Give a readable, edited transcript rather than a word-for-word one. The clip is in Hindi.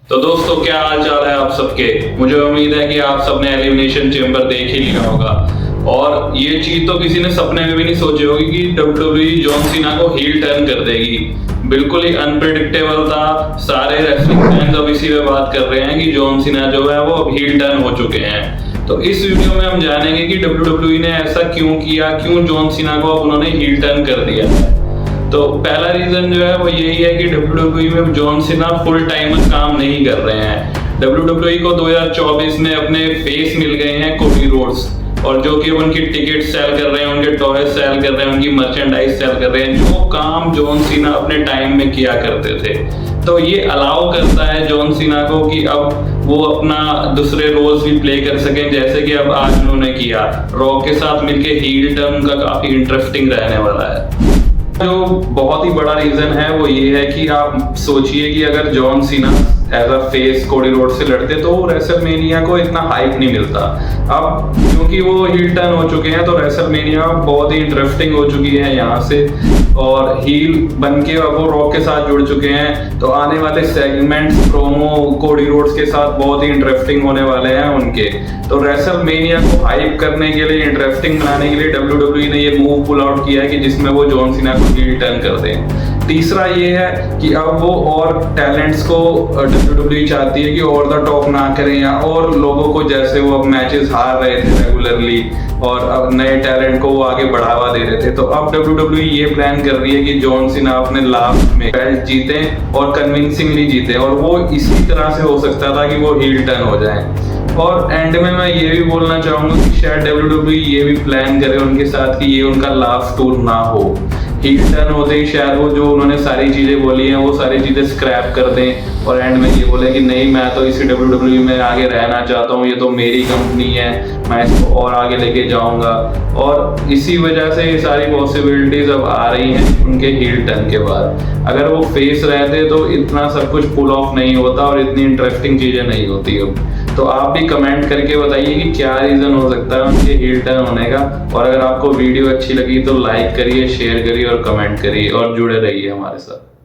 तो दोस्तों क्या हाल चाल है आप सबके। मुझे उम्मीद है कि आप सबने एलिमिनेशन चेंबर देख ही लिया होगा और ये चीज तो किसी ने सपने में भी नहीं सोची होगी कि WWE जॉन सीना को हील टर्न कर देगी। बिल्कुल ही अनप्रेडिक्टेबल था। सारे रेसलिंग फैंस अब इसी पे बात कर रहे हैं कि जॉन सीना जो है वो अब हील टर्न हो चुके हैं। तो इस वीडियो में हम जानेंगे कि WWE ने ऐसा क्यों किया, क्यों जॉन सीना को अब उन्होंने हील टर्न कर दिया है। तो पहला रीजन जो है वो यही है कि WWE में जॉन सीना फुल टाइमर काम नहीं कर रहे हैं। WWE को 2024 में अपने फेस मिल गए हैं कोडी रोड्स, और जो कि उनकी टिकट सेल कर रहे हैं, उनके टॉय सेल कर रहे हैं, उनकी मर्चेंडाइज सेल कर रहे हैं, जो काम जॉन सीना अपने टाइम में किया करते थे। तो ये अलाउ करता है जॉन सीना को कि अब वो अपना दूसरे रोल्स भी प्ले कर सकें, जैसे कि अब आज उन्होंने किया। रॉ के साथ मिलके हील टर्न का काफी इंटरेस्टिंग रहने वाला है। जो बहुत ही बड़ा रीजन है वो ये है कि आप सोचिए कि अगर John Cena as a face Cody Rhodes से लड़ते तो रेसलमेनिया को इतना हाइप नहीं मिलता। अब क्योंकि वो हील टर्न हो चुके हैं तो रेसलमेनिया बहुत ही इंटरेस्टिंग हो चुकी है यहाँ से, और हील बन के अब वो रॉक के साथ जुड़ चुके हैं। तो आने वाले सेगमेंट्स प्रोमो कोडी रोड्स के साथ बहुत ही इंटरेस्टिंग होने वाले हैं उनके। तो रेसलमेनिया को हाइप करने के लिए, इंटरेस्टिंग बनाने के लिए WWE ने ये मूव पुल आउट किया है कि जिसमें वो जॉन सीना को हील टर्न कर दें। तीसरा ये है कि अब वो और टैलेंट्स को WWE चाहती है कि ओवर द टॉप ना करें, या और लोगों को, जैसे वो अब मैचेस हार रहे थे रेगुलरली और अब नए टैलेंट को वो आगे बढ़ावा दे रहे थे, तो अब WWE ये प्लान कर रही है कि जॉन सीना अपने लास्ट में बेल्ट जीते और कन्विंसिंगली जीते, और वो इसी तरह से हो सकता था कि वो हील टर्न हो जाए। और एंड में मैं ये भी बोलना चाहूंगा कि शायद WWE ये भी प्लान करे उनके साथ कि ये उनका लास्ट टूर ना हो। हील टर्न होते ही शायद वो जो उन्होंने सारी चीजें बोली हैं वो सारी चीजें स्क्रैप कर दें और एंड में ये बोले कि नहीं, मैं तो इसी WWE में आगे रहना चाहता हूँ, ये तो मेरी कंपनी है, मैं इसको और आगे लेके जाऊंगा। और इसी वजह से ये सारी पॉसिबिलिटीज अब आ रही हैं उनके हील टर्न के बाद। अगर वो फेस रहते तो इतना सब कुछ पुल ऑफ नहीं होता और इतनी इंटरेस्टिंग चीजें नहीं होती अब। तो आप भी कमेंट करके बताइए कि क्या रीजन हो सकता है उनके हील टर्न होने का। और अगर आपको वीडियो अच्छी लगी तो लाइक करिए, शेयर करिए और कमेंट करिए और जुड़े रहिए हमारे साथ।